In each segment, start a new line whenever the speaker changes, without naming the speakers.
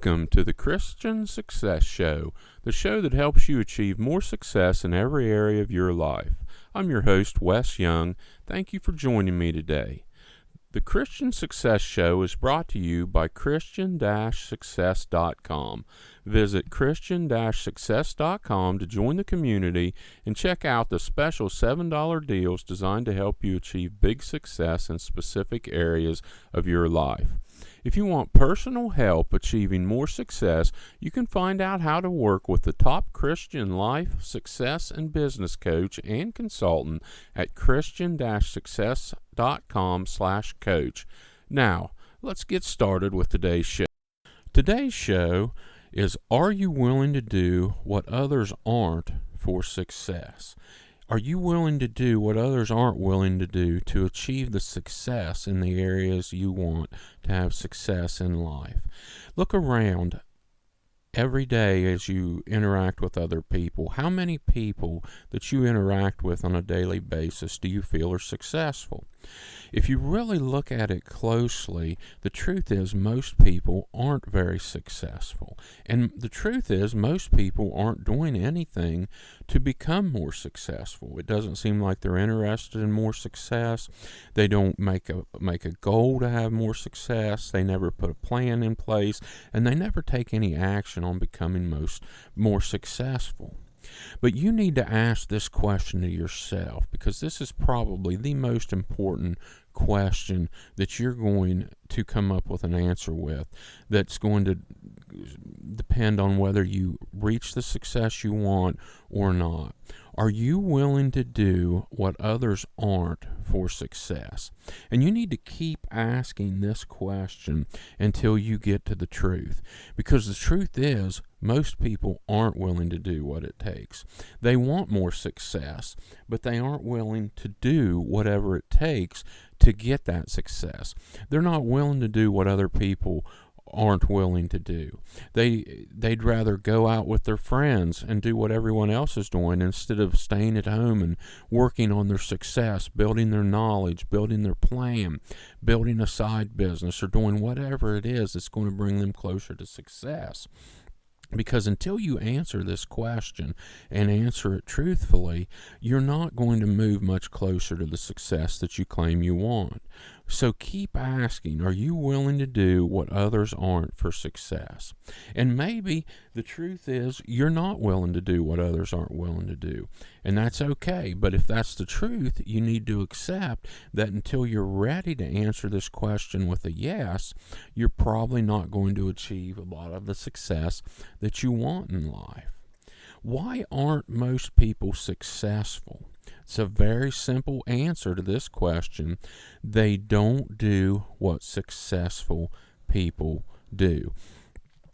Welcome to the Christian Success Show, the show that helps you achieve more success in every area of your life. I'm your host, Wes Young. Thank you for joining me today. The Christian Success Show is brought to you by Christian-Success.com. Visit Christian-Success.com to join the community and check out the special $7 deals designed to help you achieve big success in specific areas of your life. If you want personal help achieving more success, you can find out how to work with the top Christian life, success, and business coach and consultant at Christian-Success.com/coach. Now, let's get started with today's show. Today's show is, are you willing to do what others aren't for success? Are you willing to do what others aren't willing to do to achieve the success in the areas you want to have success in life? Look around every day as you interact with other people. How many people that you interact with on a daily basis do you feel are successful? If you really look at it closely, the truth is most people aren't very successful. And the truth is most people aren't doing anything to become more successful. It doesn't seem like they're interested in more success. They don't make a goal to have more success. They never put a plan in place, and they never take any action on becoming more successful. But you need to ask this question to yourself, because this is probably the most important question that you're going to come up with an answer with, that's going to depend on whether you reach the success you want or not. Are you willing to do what others aren't for success? And you need to keep asking this question until you get to the truth. Because the truth is, most people aren't willing to do what it takes. They want more success, but they aren't willing to do whatever it takes to get that success. They're not willing to do what other people aren't willing to do. They'd rather go out with their friends and do what everyone else is doing instead of staying at home and working on their success, building their knowledge, building their plan, building a side business, or doing whatever it is that's going to bring them closer to success. Because until you answer this question and answer it truthfully, you're not going to move much closer to the success that you claim you want. So keep asking, are you willing to do what others aren't for success? And maybe the truth is you're not willing to do what others aren't willing to do. And that's okay. But if that's the truth, you need to accept that until you're ready to answer this question with a yes, you're probably not going to achieve a lot of the success that you want in life. Why aren't most people successful? It's a very simple answer to this question. They don't do what successful people do.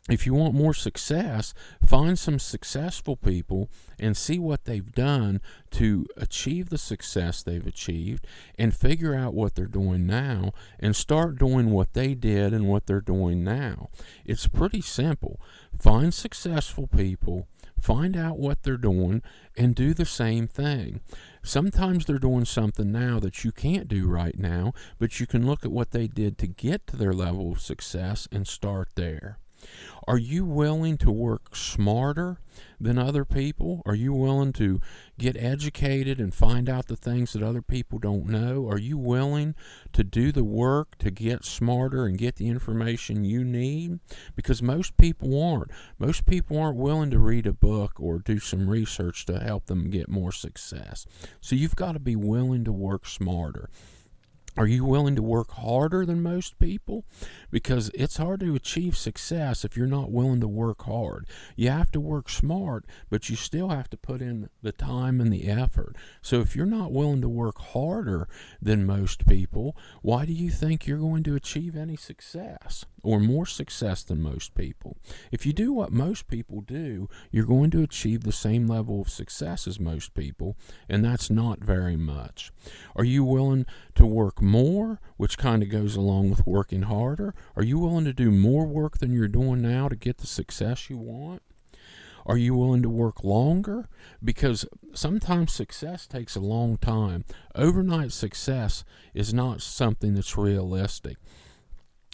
If you want more success, find some successful people and see what they've done to achieve the success they've achieved, and figure out what they're doing now and start doing what they did and what they're doing now. It's pretty simple. Find successful people, find out what they're doing, and do the same thing. Sometimes they're doing something now that you can't do right now, but you can look at what they did to get to their level of success and start there. Are you willing to work smarter than other people? Are you willing to get educated and find out the things that other people don't know? Are you willing to do the work to get smarter and get the information you need? Because most people aren't. Most people aren't willing to read a book or do some research to help them get more success. So you've got to be willing to work smarter. Are you willing to work harder than most people? Because it's hard to achieve success if you're not willing to work hard. You have to work smart, but you still have to put in the time and the effort. So if you're not willing to work harder than most people, why do you think you're going to achieve any success or more success than most people? If you do what most people do, you're going to achieve the same level of success as most people, and that's not very much. Are you willing to work more, which kind of goes along with working harder? Are you willing to do more work than you're doing now to get the success you want? Are you willing to work longer? Because sometimes success takes a long time. Overnight success is not something that's realistic.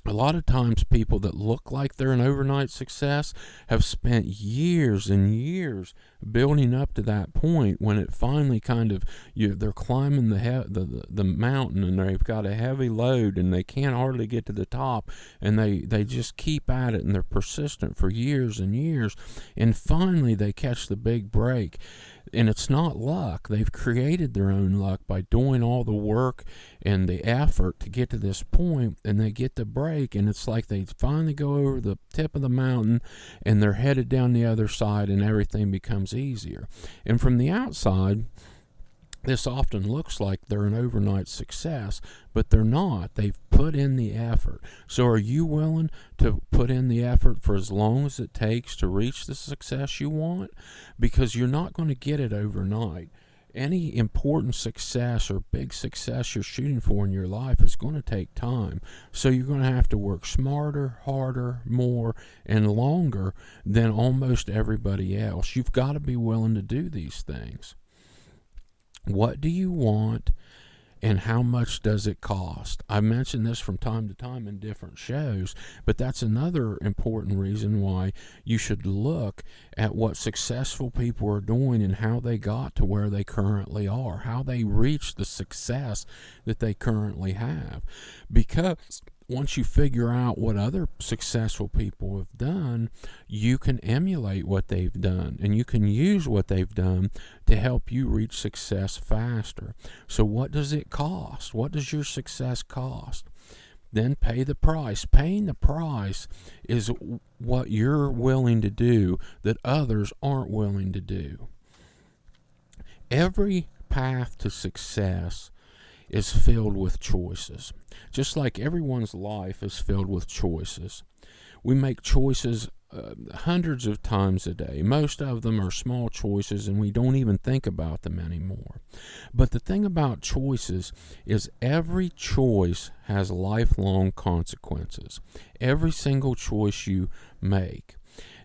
A lot of times people that look like they're an overnight success have spent years and years building up to that point when it finally kind of, they're climbing the mountain and they've got a heavy load and they can't hardly get to the top, and they just keep at it and they're persistent for years and years, and finally they catch the big break. And it's not luck. They've created their own luck by doing all the work and the effort to get to this point, and they get the break, and it's like they finally go over the tip of the mountain and they're headed down the other side and everything becomes easier. And from the outside, this often looks like they're an overnight success, but they're not. They've put in the effort. So are you willing to put in the effort for as long as it takes to reach the success you want? Because you're not going to get it overnight. Any important success or big success you're shooting for in your life is going to take time. So you're going to have to work smarter, harder, more, and longer than almost everybody else. You've got to be willing to do these things. What do you want, and how much does it cost? I mention this from time to time in different shows, but that's another important reason why you should look at what successful people are doing and how they got to where they currently are, how they reached the success that they currently have. Because once you figure out what other successful people have done, you can emulate what they've done, and you can use what they've done to help you reach success faster. So what does it cost? What does your success cost? Then pay the price. Paying the price is what you're willing to do that others aren't willing to do. Every path to success is filled with choices. Just like everyone's life is filled with choices. We make choices hundreds of times a day. Most of them are small choices and we don't even think about them anymore. But the thing about choices is every choice has lifelong consequences. Every single choice you make.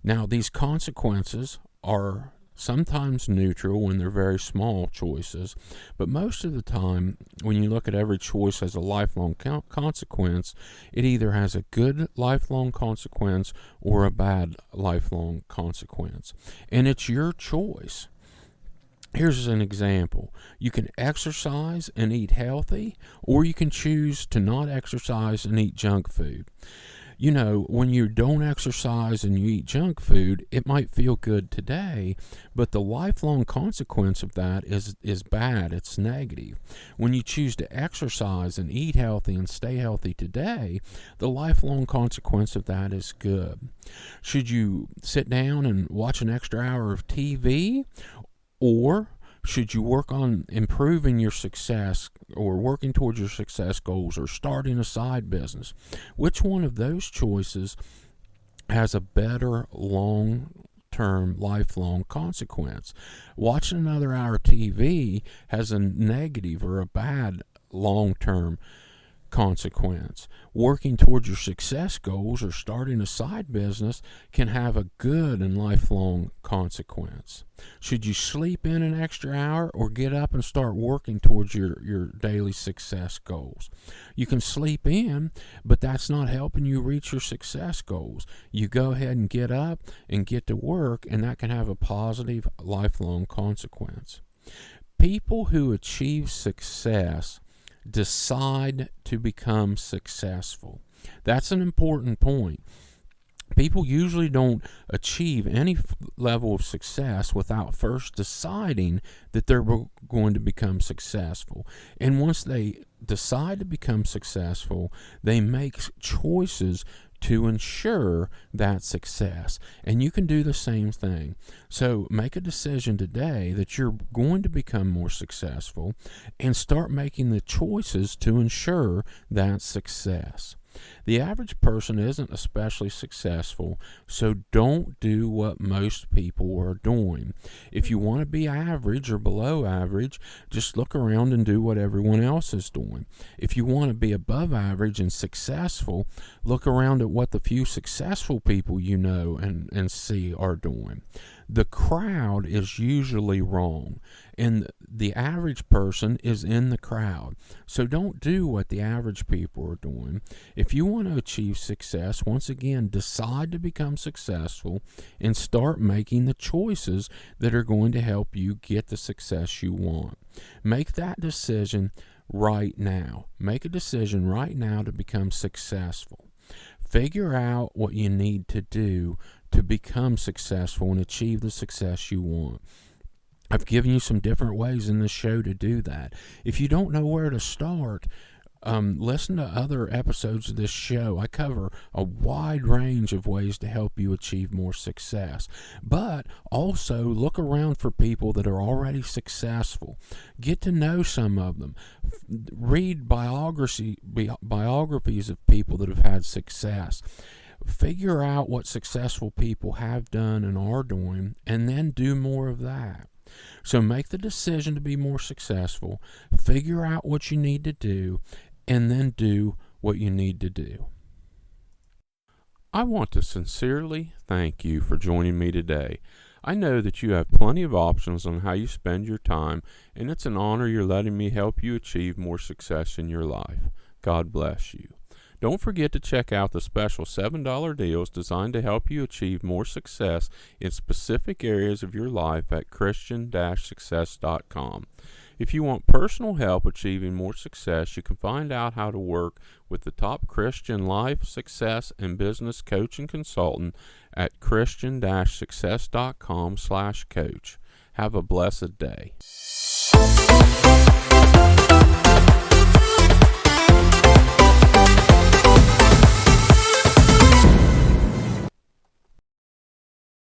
Now, these consequences are sometimes neutral when they're very small choices, but most of the time when you look at every choice as a lifelong consequence, it either has a good lifelong consequence or a bad lifelong consequence, and it's your choice. Here's an example. You can exercise and eat healthy, or you can choose to not exercise and eat junk food. You know, when you don't exercise and you eat junk food, it might feel good today, but the lifelong consequence of that is bad. It's negative. When you choose to exercise and eat healthy and stay healthy today, the lifelong consequence of that is good. Should you sit down and watch an extra hour of TV, or should you work on improving your success or working towards your success goals or starting a side business? Which one of those choices has a better long-term, lifelong consequence? Watching another hour of TV has a negative or a bad long-term consequence. Working towards your success goals or starting a side business can have a good and lifelong consequence. Should you sleep in an extra hour or get up and start working towards your daily success goals? You can sleep in, but that's not helping you reach your success goals. You go ahead and get up and get to work, and that can have a positive lifelong consequence. People who achieve success decide to become successful. That's an important point. People usually don't achieve any level of success without first deciding that they're going to become successful. And once they decide to become successful, they make choices to ensure that success. And you can do the same thing. So make a decision today that you're going to become more successful and start making the choices to ensure that success. The average person isn't especially successful, so don't do what most people are doing. If you want to be average or below average, just look around and do what everyone else is doing. If you want to be above average and successful, look around at what the few successful people you know and see are doing. The crowd is usually wrong, and the average person is in the crowd. So don't do what the average people are doing. If you want to achieve success, once again, decide to become successful and start making the choices that are going to help you get the success you want. Make that decision right now. Make a decision right now to become successful. Figure out what you need to do to become successful and achieve the success you want. I've given you some different ways in this show to do that. If you don't know where to start, listen to other episodes of this show. I cover a wide range of ways to help you achieve more success. But also look around for people that are already successful. Get to know some of them. Read biographies of people that have had success. Figure out what successful people have done and are doing, and then do more of that. So make the decision to be more successful, figure out what you need to do, and then do what you need to do. I want to sincerely thank you for joining me today. I know that you have plenty of options on how you spend your time, and it's an honor you're letting me help you achieve more success in your life. God bless you. Don't forget to check out the special $7 deals designed to help you achieve more success in specific areas of your life at Christian-success.com. If you want personal help achieving more success, you can find out how to work with the top Christian life, success, and business coach and consultant at Christian-success.com/coach. Have a blessed day.